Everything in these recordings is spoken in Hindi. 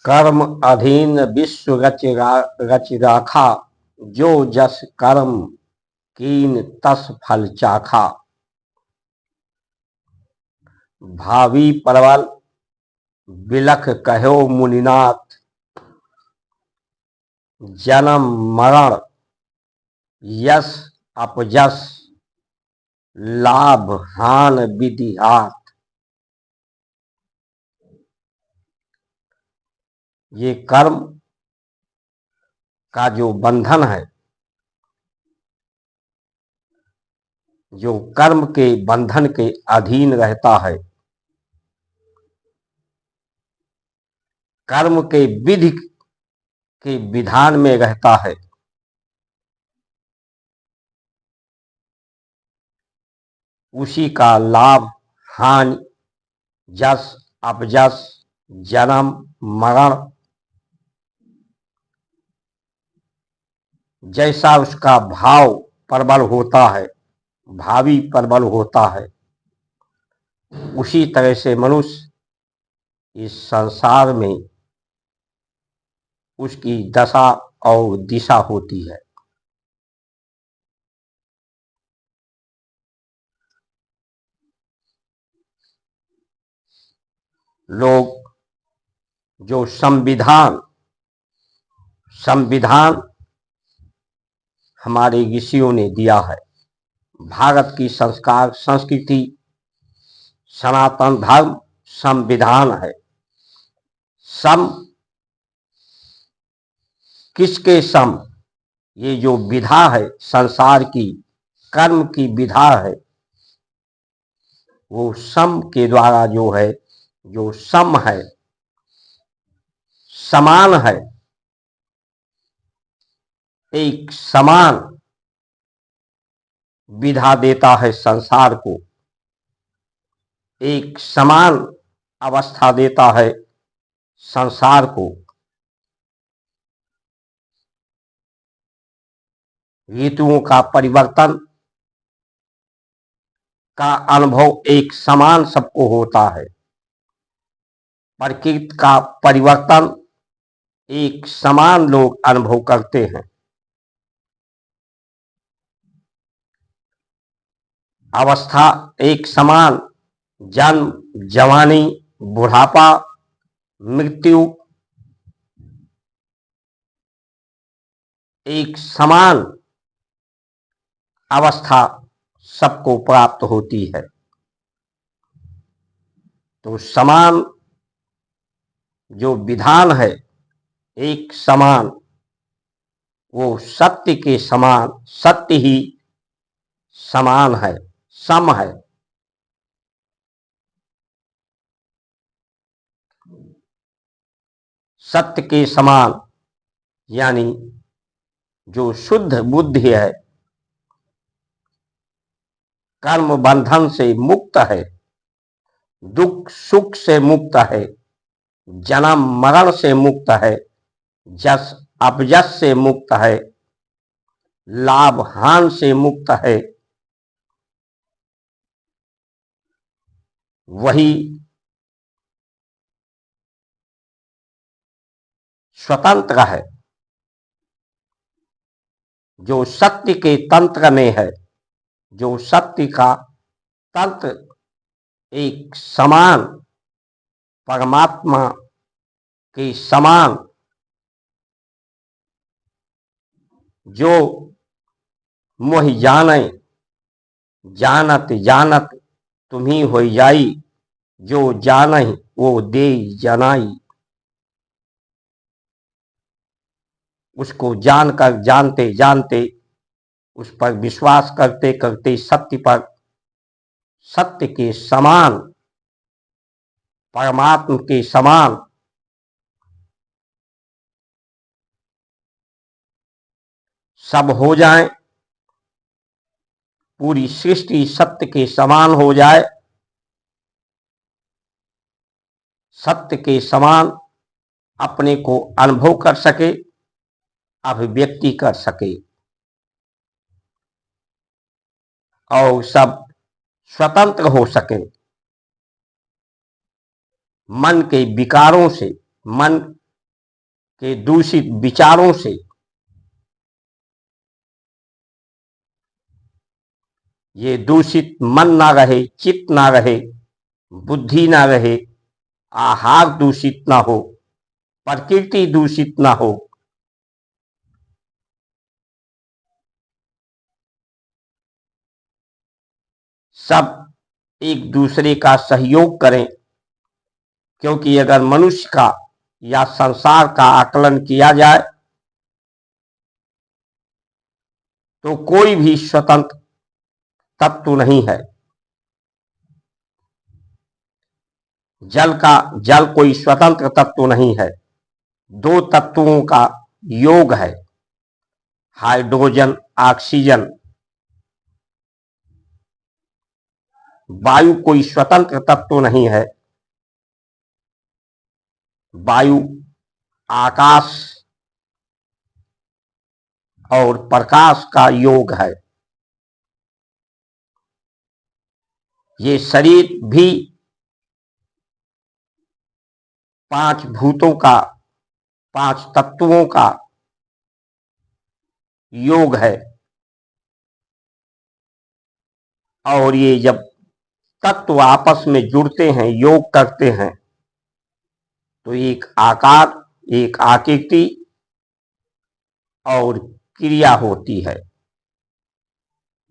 कर्म अधीन विश्व रच राखा, जो जस कर्म कीन तस फल चाखा। भावी परवल बिलख कहो मुनिनाथ, जन्म मरण यश अपजस, लाभ हान विधि हाथ। ये कर्म का जो बंधन है, जो कर्म के बंधन के अधीन रहता है, कर्म के विधि के विधान में रहता है, उसी का लाभ हानि जस अपजस जन्म मरण जैसा उसका भाव प्रबल होता है, भावी प्रबल होता है, उसी तरह से मनुष्य इस संसार में उसकी दशा और दिशा होती है। लोग जो संविधान हमारे ऋषियों ने दिया है, भारत की संस्कार संस्कृति सनातन धर्म संविधान है। सम किसके सम? ये जो विधा है संसार की, कर्म की विधा है, वो सम के द्वारा जो है, जो सम है, समान है, एक समान विधा देता है संसार को, एक समान अवस्था देता है संसार को। ऋतुओं का परिवर्तन का अनुभव एक समान सबको होता है, प्रकृति का परिवर्तन एक समान लोग अनुभव करते हैं। अवस्था एक समान, जन्म, जवानी, बुढ़ापा, मृत्यु एक समान अवस्था सबको प्राप्त होती है। तो समान जो विधान है, एक समान, वो सत्य के समान, सत्य ही समान है, सम है। सत्य के समान यानी जो शुद्ध बुद्धि है, कर्म बंधन से मुक्त है, दुख सुख से मुक्त है, जन्म मरण से मुक्त है, जस अपजस से मुक्त है, लाभ हान से मुक्त है, वही स्वतंत्र है, जो सत्य के तंत्र में है, जो सत्य का तंत्र एक समान परमात्मा के समान, जो मोहि जाने जानत जानत तुम्ही होई जाई, जो जानहि वो दे जनाई। उसको जानकर जानते जानते, उस पर विश्वास करते करते सत्य पर, सत्य के समान, परमात्मा के समान सब हो जाए, पूरी सृष्टि सत्य के समान हो जाए, सत्य के समान अपने को अनुभव कर सके, अभिव्यक्ति कर सके, और सब स्वतंत्र हो सके मन के विकारों से, मन के दूषित विचारों से, ये दूषित मन ना रहे, चित्त ना रहे, बुद्धि ना रहे, आहार दूषित ना हो, प्रकृति दूषित ना हो, सब एक दूसरे का सहयोग करें। क्योंकि अगर मनुष्य का या संसार का आकलन किया जाए तो कोई भी स्वतंत्र तत्व नहीं है। जल कोई स्वतंत्र तत्व नहीं है, दो तत्वों का योग है, हाइड्रोजन ऑक्सीजन। वायु कोई स्वतंत्र तत्व नहीं है, वायु आकाश और प्रकाश का योग है। ये शरीर भी पांच भूतों का, पांच तत्वों का योग है। और ये जब तत्व आपस में जुड़ते हैं, योग करते हैं, तो एक आकार, एक आकृति और क्रिया होती है,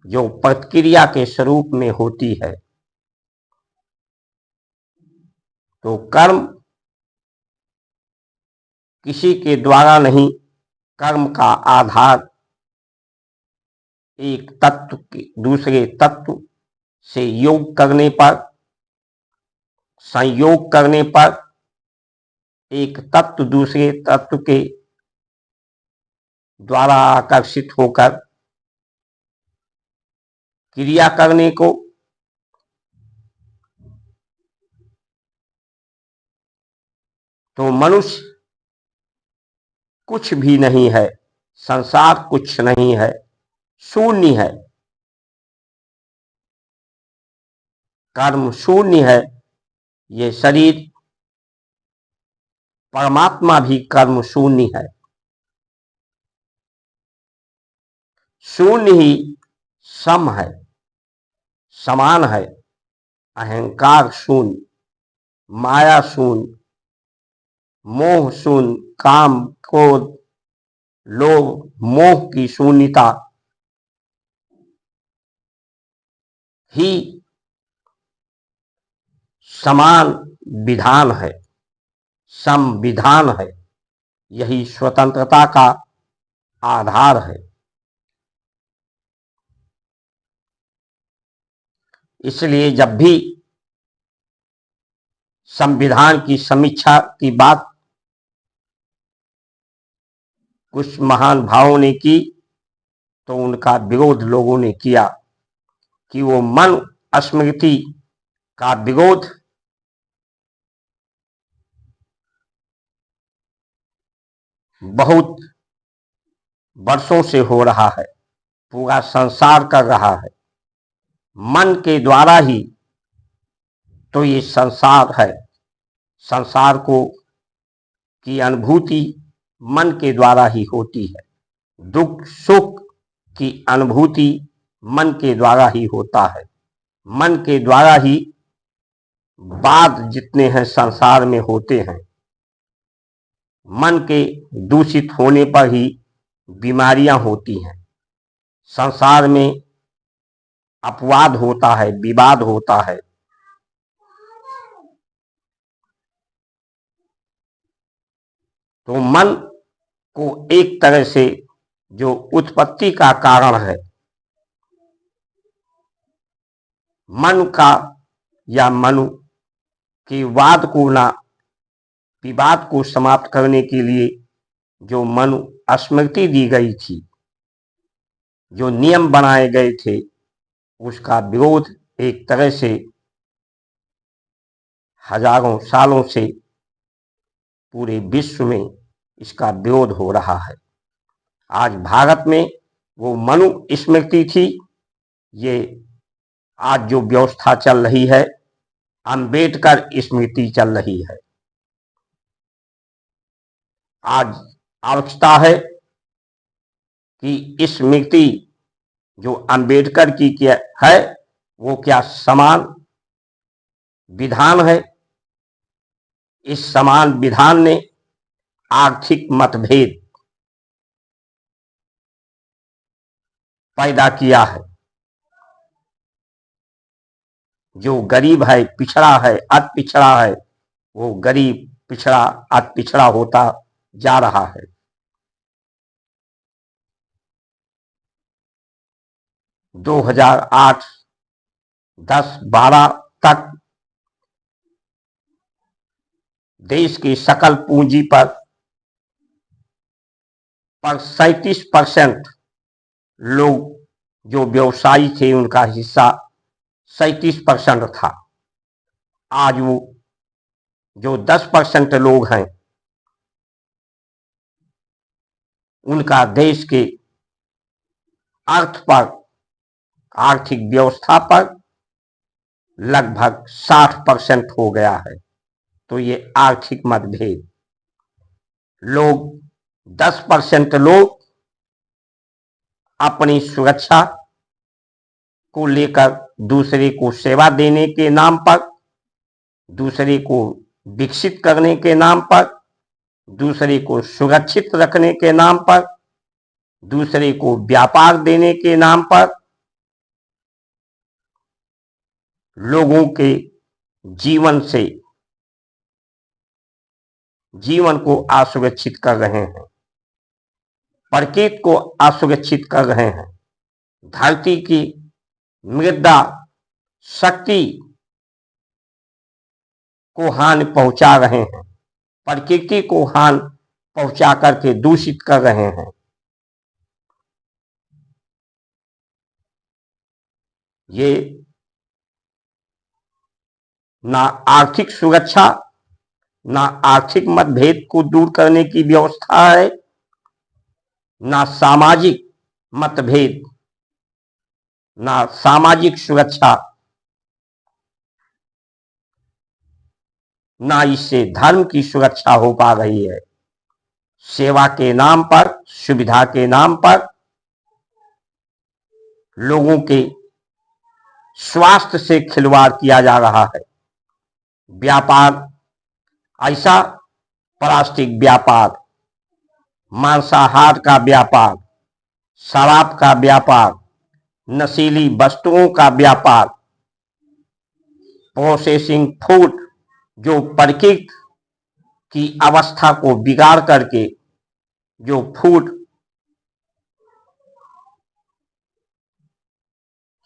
जो प्रतिक्रिया के स्वरूप में होती है। तो कर्म किसी के द्वारा नहीं, कर्म का आधार एक तत्व के दूसरे तत्व से योग करने पर, संयोग करने पर, एक तत्व दूसरे तत्व के द्वारा आकर्षित होकर क्रिया करने को तो मनुष्य कुछ भी नहीं है, संसार कुछ नहीं है, शून्य है, कर्म शून्य है। ये शरीर, परमात्मा भी कर्म शून्य है। शून्य ही सम है, समान है। अहंकार शून्य, माया शून्य, मोह शून्य, काम क्रोध लोभ मोह की शून्यता ही समान विधान है, संविधान है। यही स्वतंत्रता का आधार है। इसलिए जब भी संविधान की समीक्षा की बात कुछ महान भावों ने की, तो उनका विरोध लोगों ने किया कि वो मन स्मृति का विरोध बहुत वर्षों से हो रहा है, पूरा संसार कर रहा है। मन के द्वारा ही तो ये संसार है। संसार को की अनुभूति मन के द्वारा ही होती है। दुख सुख की अनुभूति मन के द्वारा ही होता है। मन के द्वारा ही वाद जितने हैं संसार में होते हैं। मन के दूषित होने पर ही बीमारियां होती हैं। संसार में अपवाद होता है, विवाद होता है। तो मन को एक तरह से जो उत्पत्ति का कारण है, मन का या मनु के वाद को ना विवाद को समाप्त करने के लिए जो मनु स्मृति दी गई थी, जो नियम बनाए गए थे, उसका विरोध एक तरह से हजारों सालों से पूरे विश्व में इसका विरोध हो रहा है। आज भारत में वो मनु स्मृति थी, ये आज जो व्यवस्था चल रही है अंबेडकर स्मृति चल रही है। आज आवश्यकता है कि इस स्मृति जो अंबेडकर की क्या है, वो क्या समान विधान है। इस समान विधान ने आर्थिक मतभेद पैदा किया है। जो गरीब है, पिछड़ा है, अति पिछड़ा है, वो गरीब, पिछड़ा, अति पिछड़ा होता जा रहा है। दो 2008, 10, 12 तक देश की सकल पूंजी पर 37% लोग जो व्यवसायी थे, उनका हिस्सा 37% था। आज वो जो 10% लोग हैं, उनका देश के अर्थ पर, आर्थिक व्यवस्था पर लगभग 60% हो गया है। तो ये आर्थिक मतभेद, लोग 10% लोग अपनी सुरक्षा को लेकर दूसरे को सेवा देने के नाम पर, दूसरे को विकसित करने के नाम पर, दूसरे को सुरक्षित रखने के नाम पर, दूसरे को व्यापार देने के नाम पर लोगों के जीवन को असुरक्षित कर रहे हैं, प्रकृति को असुरक्षित कर रहे हैं, धरती की मृदा शक्ति को हानि पहुंचा रहे हैं, प्रकृति को हानि पहुंचा करके दूषित कर रहे हैं। ये ना आर्थिक सुरक्षा, ना आर्थिक मतभेद को दूर करने की व्यवस्था है, ना सामाजिक मतभेद, ना सामाजिक सुरक्षा, ना इससे धर्म की सुरक्षा हो पा रही है। सेवा के नाम पर, सुविधा के नाम पर लोगों के स्वास्थ्य से खिलवाड़ किया जा रहा है। व्यापार ऐसा, प्लास्टिक व्यापार, मांसाहार का व्यापार, शराब का व्यापार, नशीली वस्तुओं का व्यापार, प्रोसेसिंग फूड, जो प्रकृति की अवस्था को बिगाड़ करके जो फूड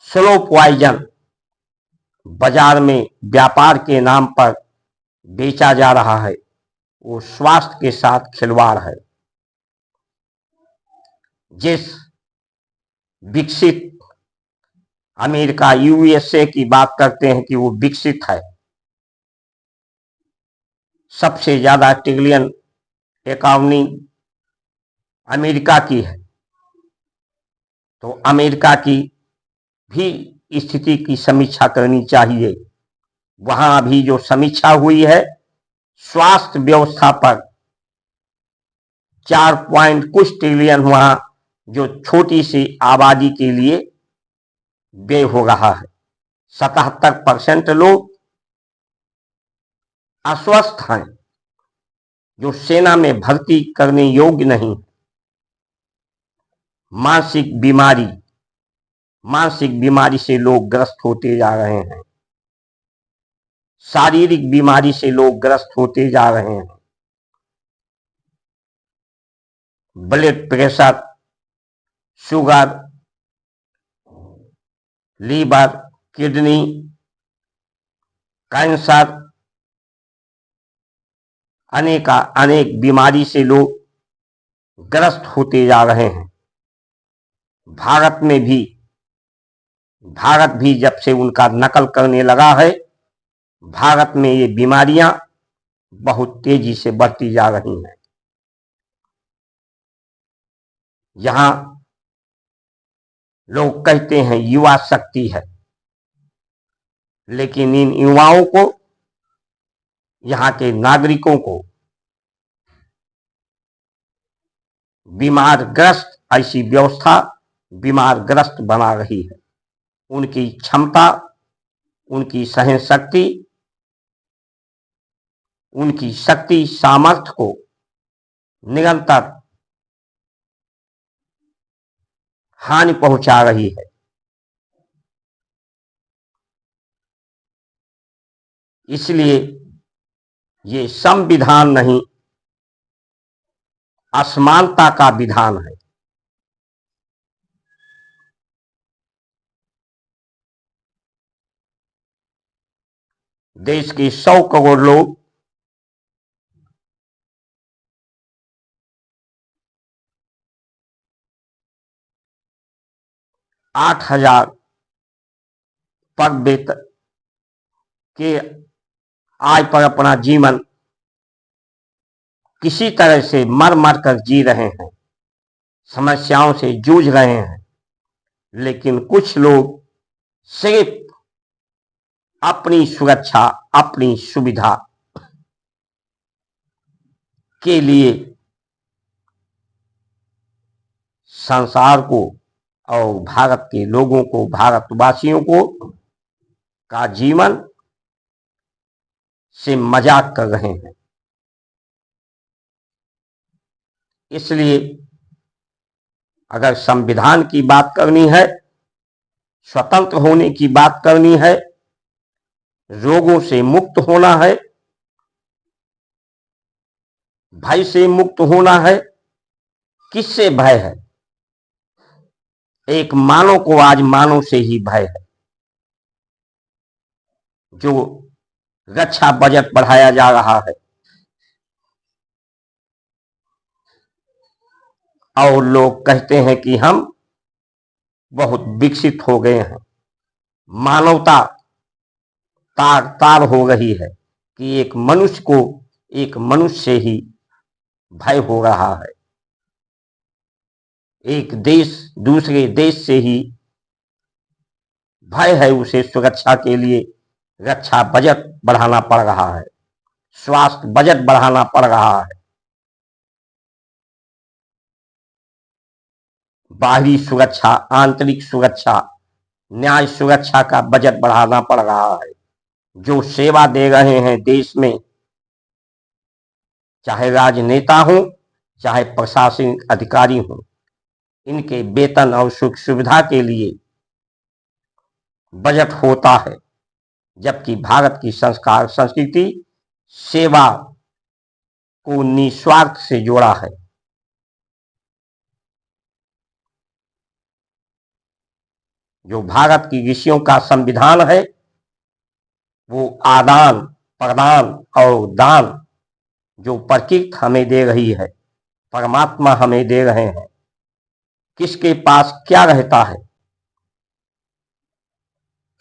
स्लो पॉइजन बाजार में व्यापार के नाम पर बेचा जा रहा है, वो स्वास्थ्य के साथ खिलवाड़ है। जिस विकसित अमेरिका, यूएसए की बात करते हैं कि वो विकसित है, सबसे ज्यादा ट्रिलियन इकोनॉमी अमेरिका की है, तो अमेरिका की भी स्थिति की समीक्षा करनी चाहिए। वहां अभी जो समीक्षा हुई है स्वास्थ्य व्यवस्था पर, 4 पॉइंट कुछ ट्रिलियन वहां जो छोटी सी आबादी के लिए व्यय हो रहा है। 77% लोग अस्वस्थ हैं, जो सेना में भर्ती करने योग्य नहीं। मानसिक बीमारी से लोग ग्रस्त होते जा रहे हैं, शारीरिक बीमारी से लोग ग्रस्त होते जा रहे हैं। Blood pressure, sugar, liver, kidney, cancer, अनेक बीमारी से लोग ग्रस्त होते जा रहे हैं। भारत भी जब से उनका नकल करने लगा है, भारत में ये बीमारियां बहुत तेजी से बढ़ती जा रही हैं। यहां लोग कहते हैं युवा शक्ति है, लेकिन इन युवाओं को, यहाँ के नागरिकों को बीमारग्रस्त, ऐसी व्यवस्था बीमारग्रस्त बना रही है। उनकी क्षमता, उनकी सहन शक्ति, उनकी शक्ति सामर्थ्य को निरंतर हानि पहुंचा रही है। इसलिए ये संविधान नहीं, असमानता का विधान है। देश के 100 करोड़ लोग 8,000 पर वेतन के आय पर अपना जीवन किसी तरह से मर मर कर जी रहे हैं, समस्याओं से जूझ रहे हैं। लेकिन कुछ लोग सिर्फ अपनी सुरक्षा, अपनी सुविधा के लिए संसार को और भारत के लोगों को, भारतवासियों को का जीवन से मजाक कर रहे हैं। इसलिए अगर संविधान की बात करनी है, स्वतंत्र होने की बात करनी है, रोगों से मुक्त होना है, भय से मुक्त होना है, किससे भय है? एक मानव को आज मानव से ही भय है। जो रक्षा बजट बढ़ाया जा रहा है और लोग कहते हैं कि हम बहुत विकसित हो गए हैं, मानवता तार तार हो रही है कि एक मनुष्य को एक मनुष्य से ही भय हो रहा है, एक देश दूसरे देश से ही भय है। उसे सुरक्षा के लिए रक्षा बजट बढ़ाना पड़ रहा है, स्वास्थ्य बजट बढ़ाना पड़ रहा है, बाहरी सुरक्षा, आंतरिक सुरक्षा, न्याय सुरक्षा का बजट बढ़ाना पड़ रहा है। जो सेवा दे रहे हैं देश में, चाहे राजनेता हो, चाहे प्रशासनिक अधिकारी हो, इनके वेतन और सुख सुविधा के लिए बजट होता है। जबकि भारत की संस्कार संस्कृति सेवा को निस्वार्थ से जोड़ा है। जो भारत की ऋषियों का संविधान है, वो आदान प्रदान और दान जो प्रकृति हमें दे रही है, परमात्मा हमें दे रहे हैं, किसके पास क्या रहता है?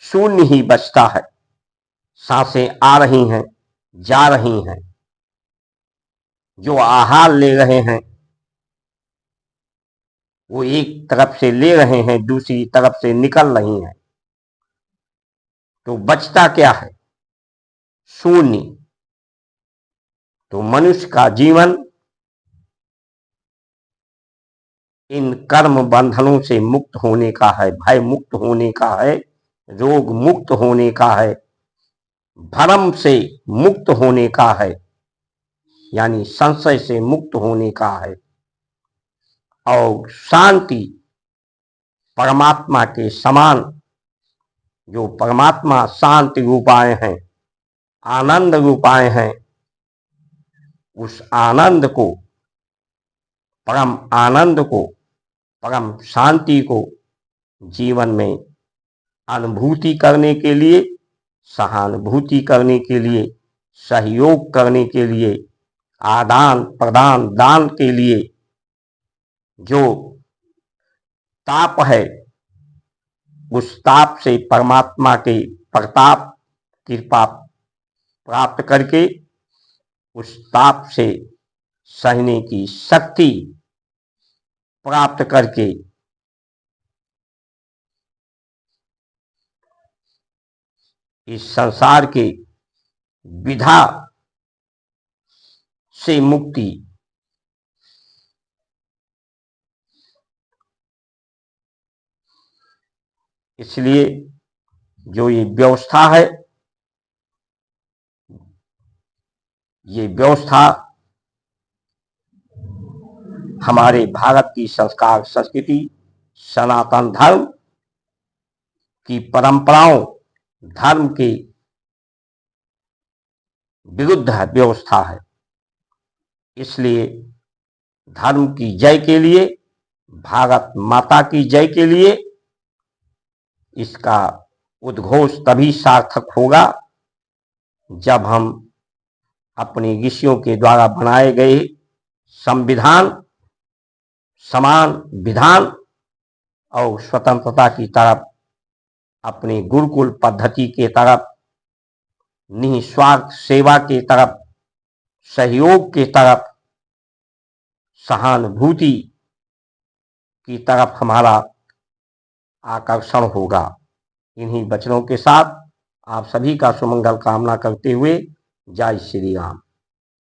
शून्य ही बचता है। सांसें आ रही हैं, जा रही हैं, जो आहार ले रहे हैं वो एक तरफ से ले रहे हैं, दूसरी तरफ से निकल रही हैं, तो बचता क्या है? शून्य। तो मनुष्य का जीवन इन कर्म बंधनों से मुक्त होने का है, भय मुक्त होने का है, रोग मुक्त होने का है, भ्रम से मुक्त होने का है, यानी संशय से मुक्त होने का है, और शांति परमात्मा के समान, जो परमात्मा शांति रूपाए हैं, आनंद रूपाए हैं, उस आनंद को, परम आनंद को, परम शांति को जीवन में अनुभूति करने के लिए, सहानुभूति करने के लिए, सहयोग करने के लिए, आदान प्रदान दान के लिए जो ताप है, उस ताप से परमात्मा के प्रताप कृपा प्राप्त करके उस ताप से सहने की शक्ति प्राप्त करके इस संसार के विधा से मुक्ति इसलिए जो ये व्यवस्था है, ये व्यवस्था हमारे भारत की संस्कार संस्कृति सनातन धर्म की परंपराओं धर्म के विरुद्ध है, व्यवस्था है। इसलिए धर्म की जय के लिए, भारत माता की जय के लिए इसका उद्घोष तभी सार्थक होगा जब हम अपने ऋषियों के द्वारा बनाए गए संविधान, समान विधान और स्वतंत्रता की तरफ, अपने गुरुकुल पद्धति के तरफ, निस्वार्थ सेवा के तरफ, सहयोग के तरफ, सहानुभूति की तरफ हमारा आकर्षण होगा। इन्हीं वचनों के साथ आप सभी का सुमंगल कामना करते हुए जय श्री राम।